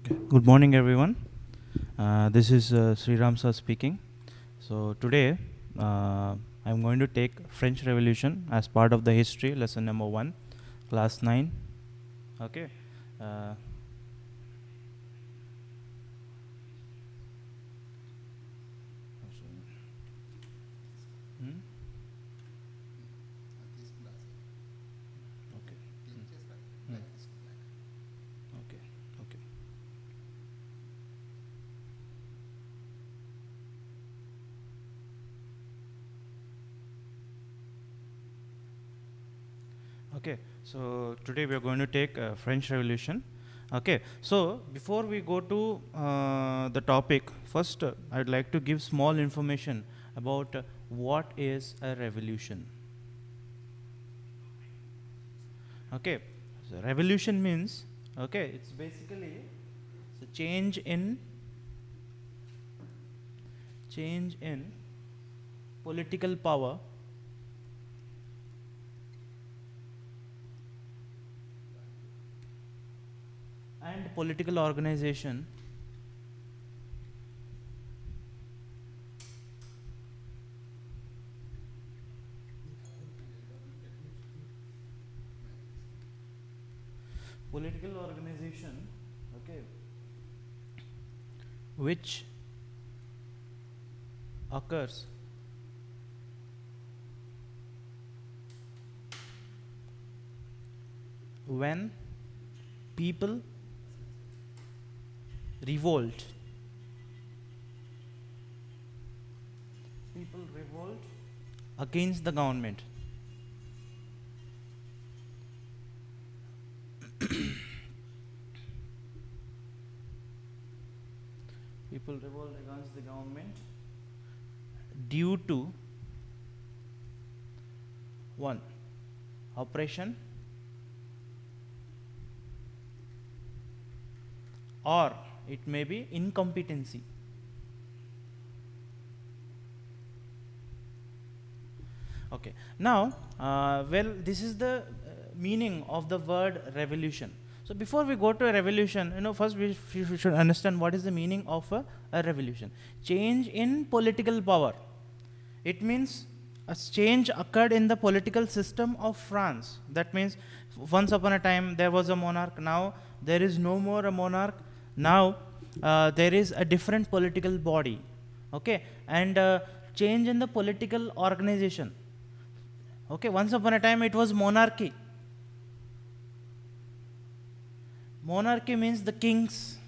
Good morning, everyone. This is Sriram sir speaking. So today, I'm going to take French Revolution as part of the history lesson number 1, class 9. Okay. Uh, hmm? Okay. Hmm. Okay. Okay. Okay, so today we are going to take French Revolution. Okay, so before we go to the topic, first I'd like to give small information about what is a revolution. Okay, so revolution means, okay, it's basically a change in political power and political organization political organization, okay, which occurs when people revolt against the government. People revolt against the government due to one, oppression, or it may be incompetency. Okay, now, this is the meaning of the word revolution. So before we go to a revolution, first we should understand what is the meaning of a revolution. Change in political power. It means a change occurred in the political system of France. That means once upon a time there was a monarch. Now there is no more a monarch. Now there is a different political body. Okay, and change in the political organization. Okay, once upon a time it was monarchy. Monarchy means the kings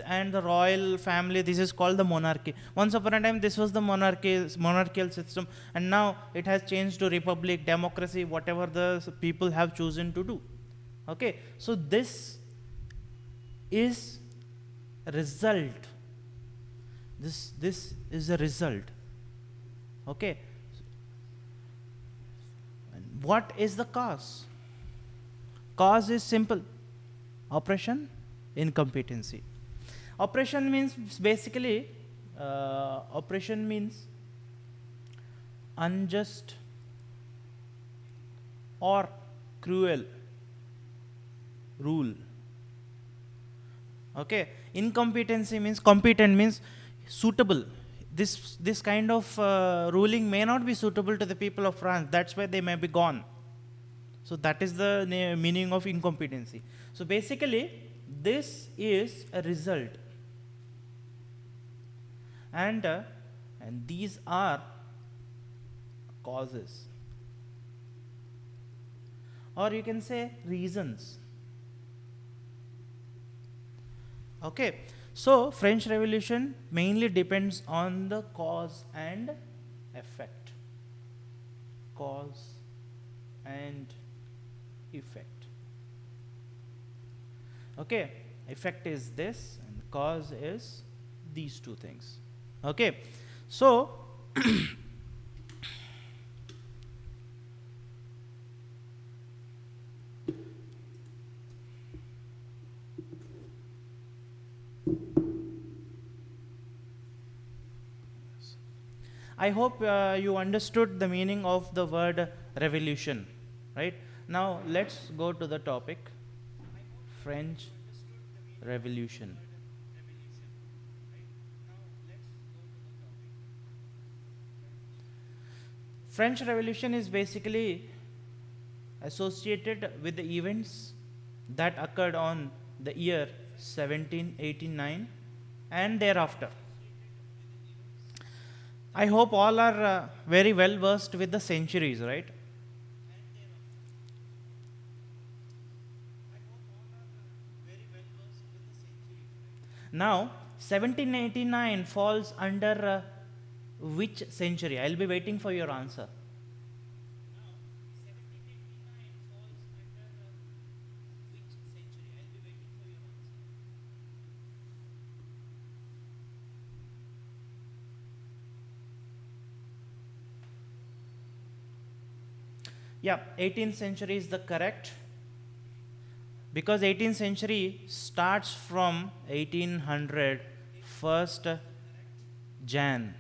and the royal family. This is called the monarchy. Once upon a time this was the monarchical system, and now it has changed to republic, democracy, whatever the people have chosen to do. Okay, so this is a result. This is a result. Okay, and what is the cause? Cause is simple: oppression, incompetency. Oppression means basically oppression means unjust or cruel rule. Okay, incompetency means competent means suitable. This kind of ruling may not be suitable to the people of France. That's why they may be gone. So that is the meaning of incompetency. So basically, this is a result, and these are causes, or you can say reasons. Okay, so French Revolution mainly depends on the cause and effect. Cause and effect. Okay, effect is this and cause is these two things. Okay, so I hope you understood the meaning of the word revolution, right? Now let's go to the topic, French Revolution. French Revolution is basically associated with the events that occurred on the year 1789 and thereafter. I hope all are very well versed with the centuries, right? Now, 1789 falls under which century? I'll be waiting for your answer. Yeah, 18th century is the correct, because 18th century starts from 1800 first Jan.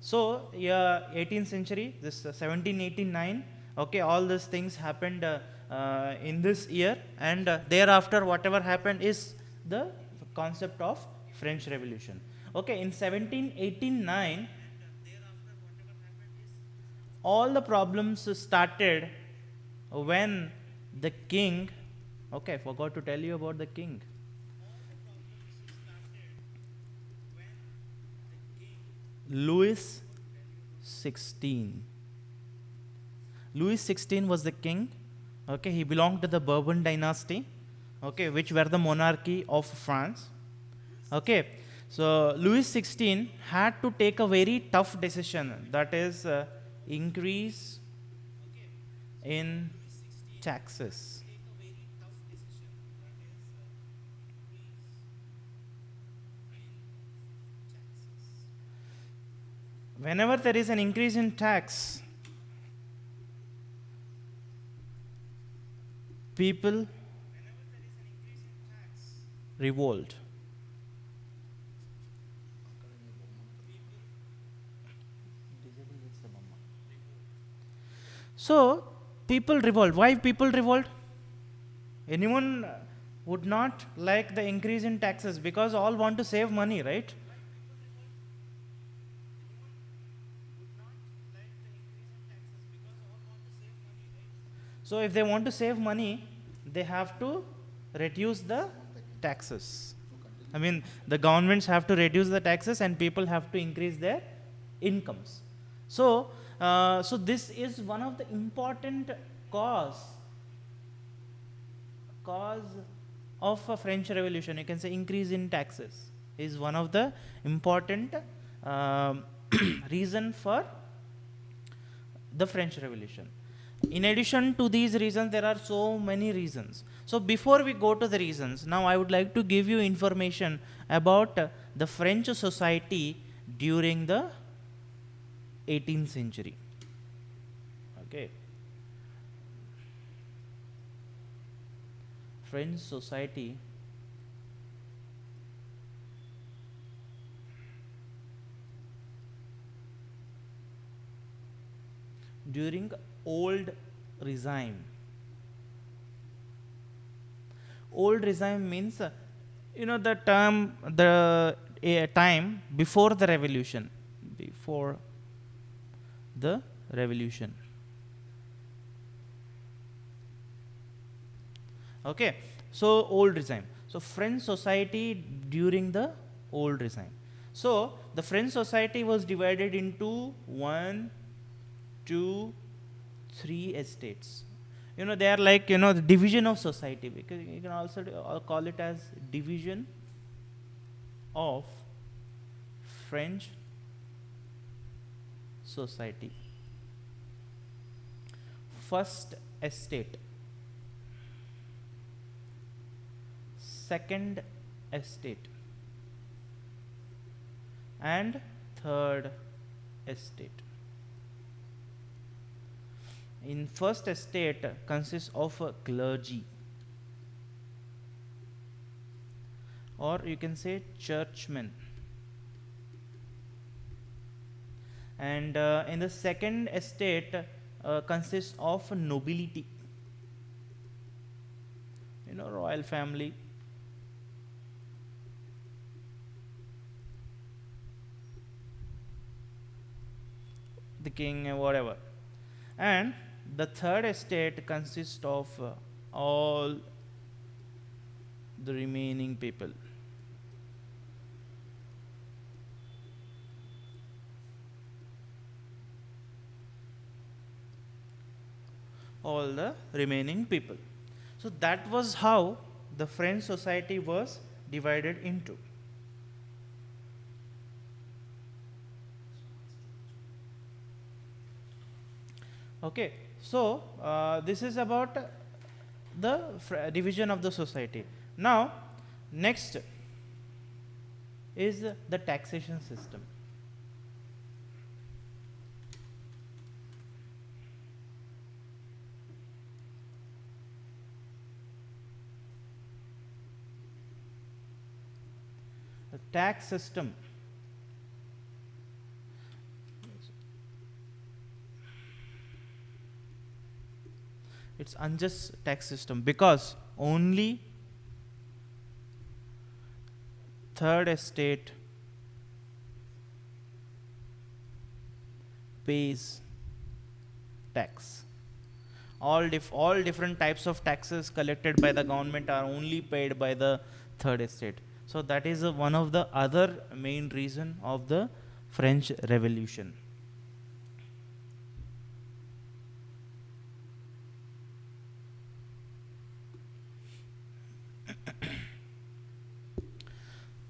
So, yeah, 18th century, this 1789, okay, all these things happened in this year, and thereafter, whatever happened is the concept of French Revolution. Okay, in 1789, all the problems started when the king, okay, I forgot to tell you about the king. Louis 16. Louis 16 was the king. Okay, he belonged to the Bourbon dynasty. Okay, which were the monarchy of France. Okay, so Louis 16 had to take a very tough decision, that is, increase in taxes. Whenever there is an increase in tax, people revolt. So, people revolt. Why people revolt? Anyone would not like the increase in taxes, because all want to save money, right? So, if they want to save money, they have to reduce the taxes. I mean, the governments have to reduce the taxes and people have to increase their incomes. So, so this is one of the important cause of a French Revolution. You can say increase in taxes is one of the important um, reason for the French Revolution. In addition to these reasons, there are so many reasons. So before we go to the reasons, now I would like to give you information about the French society during the 18th century. Okay. French society during old regime. Old regime means, the term, the time before the revolution. Before the revolution. Okay, so old regime. So French society during the old regime. So the French society was divided into one, two, three estates. They are like, the division of society, because you can also call it as division of French society. First estate, second estate, and third estate. In first estate consists of a clergy, or you can say churchmen, And in the second estate consists of nobility, royal family, the king, whatever. And the third estate consists of all the remaining people. All the remaining people. So that was how the French society was divided into. Okay, so this is about the division of the society. Now, next is the taxation system. The tax system. It's unjust tax system because only third estate pays tax. All different types of taxes collected by the government are only paid by the third estate. So that is one of the other main reason of the French Revolution.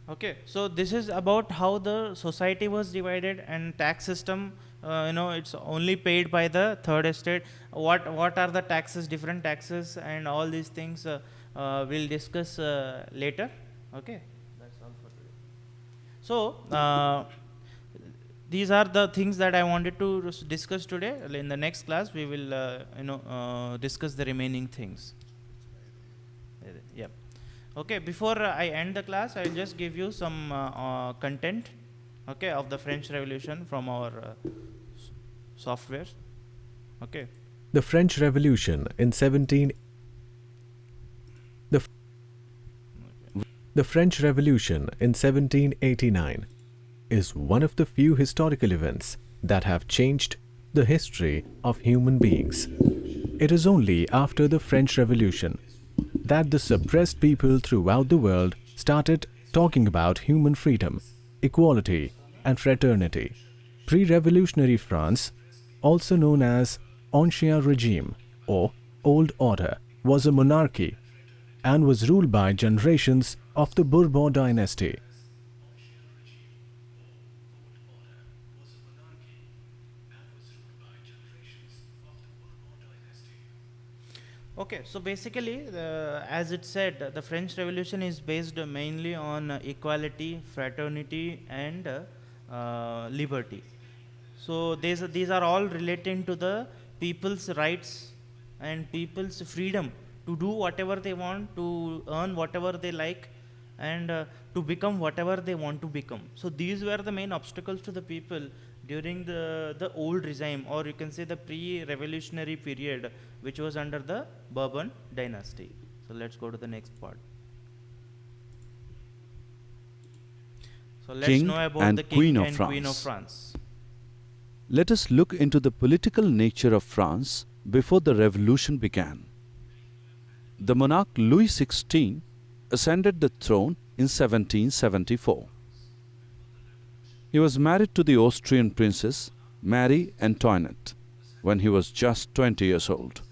Okay, so this is about how the society was divided and tax system. It's only paid by the third estate. What are the taxes, different taxes, and all these things we'll discuss later. Okay, that's all for today. So these are the things that I wanted to discuss today. In the next class, we will discuss the remaining things. Yeah. Okay, before I end the class, I'll just give you some content, okay, of the French Revolution from our software. Okay. The French Revolution in 17 The French Revolution in 1789 is one of the few historical events that have changed the history of human beings. It is only after the French Revolution that the suppressed people throughout the world started talking about human freedom, equality, and fraternity. Pre-revolutionary France, also known as Ancien Regime or Old Order, was a monarchy and was ruled by generations of the Bourbon dynasty. Okay, so basically, as it said, the French Revolution is based mainly on equality, fraternity, and liberty. So these are all relating to the people's rights and people's freedom to do whatever they want, to earn whatever they like, and to become whatever they want to become. So these were the main obstacles to the people during the old regime, or you can say the pre-revolutionary period, which was under the Bourbon dynasty. So let's go to the next part. So let's King know about and the Queen king of and France. queen of France. Let us look into the political nature of France before the revolution began. The monarch Louis XVI ascended the throne in 1774. He was married to the Austrian princess Marie Antoinette when he was just 20 years old.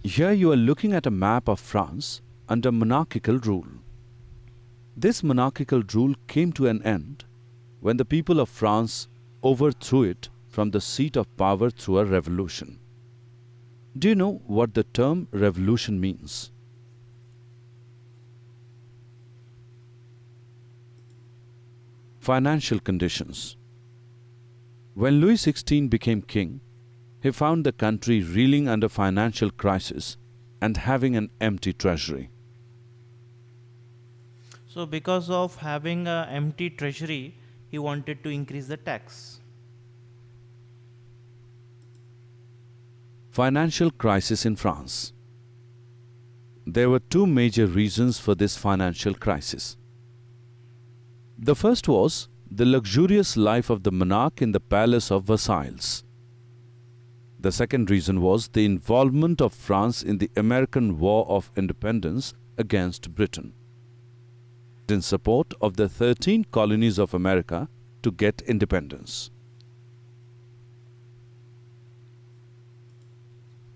Here you are looking at a map of France under monarchical rule. This monarchical rule came to an end when the people of France overthrew it from the seat of power through a revolution. Do you know what the term revolution means? Financial conditions. When Louis XVI became king, he found the country reeling under financial crisis and having an empty treasury. So because of having a empty treasury, he wanted to increase the tax. Financial crisis in France. There were two major reasons for this financial crisis. The first was the luxurious life of the monarch in the palace of Versailles. The second reason was the involvement of France in the American War of Independence against Britain, in support of the 13 colonies of America to get independence.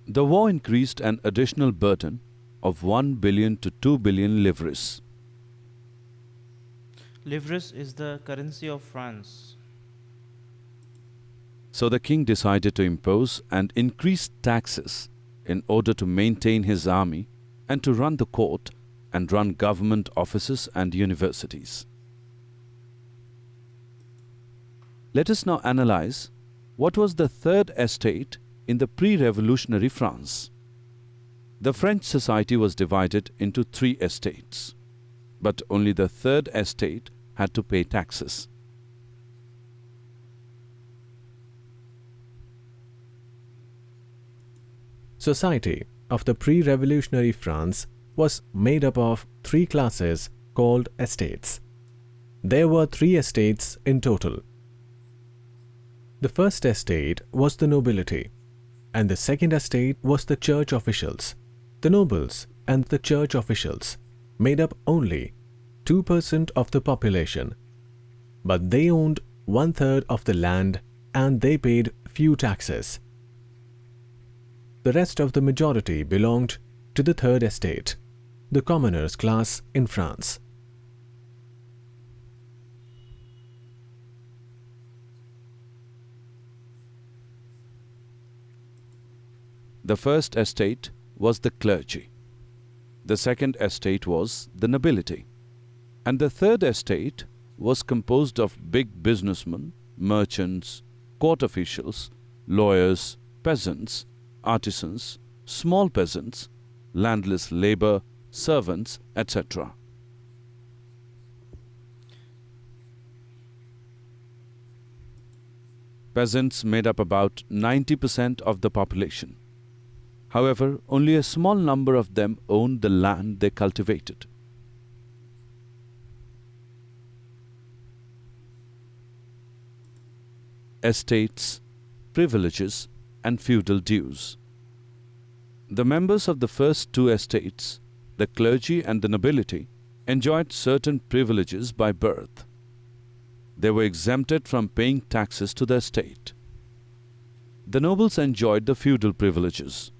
The war increased an additional burden of 1 billion to 2 billion livres. Livres is the currency of France. So the king decided to impose and increase taxes in order to maintain his army and to run the court and run government offices and universities. Let us now analyze what was the third estate in the pre-revolutionary France. The French society was divided into three estates, but only the third estate had to pay taxes. Society of the pre-revolutionary France was made up of three classes called estates. There were three estates in total. The first estate was the nobility, and the second estate was the church officials. The nobles and the church officials made up only 2% of the population, but they owned 1/3 of the land and they paid few taxes. The rest of the majority belonged to the third estate, the commoners class in France. The first estate was the clergy, the second estate was the nobility, and the third estate was composed of big businessmen, merchants, court officials, lawyers, peasants, artisans, small peasants, landless labor, servants, etc. Peasants made up about 90% of the population. However, only a small number of them owned the land they cultivated. Estates, privileges, and feudal dues. The members of the first two estates, the clergy and the nobility, enjoyed certain privileges by birth. They were exempted from paying taxes to the state. The nobles enjoyed the feudal privileges.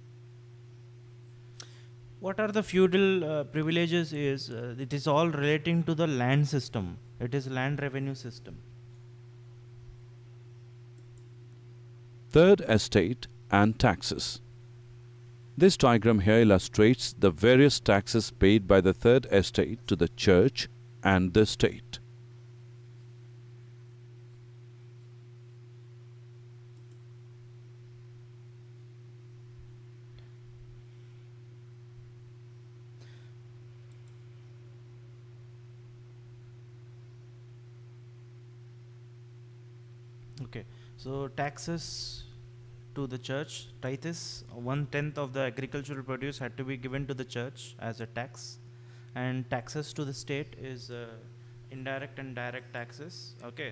What are the feudal privileges is, it is all relating to the land system. It is land revenue system. Third estate and taxes. This diagram here illustrates the various taxes paid by the third estate to the church and the state. Okay, so taxes to the church, tithes, 1/10 of the agricultural produce had to be given to the church as a tax, and taxes to the state is indirect and direct taxes. Okay,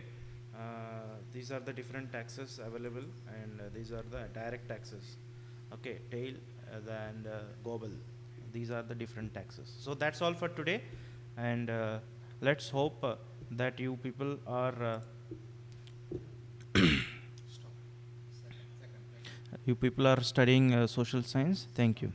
these are the different taxes available, and these are the direct taxes. Okay, tail and gobble. These are the different taxes. So that's all for today, and let's hope that you people are. You people are studying social science. Thank you.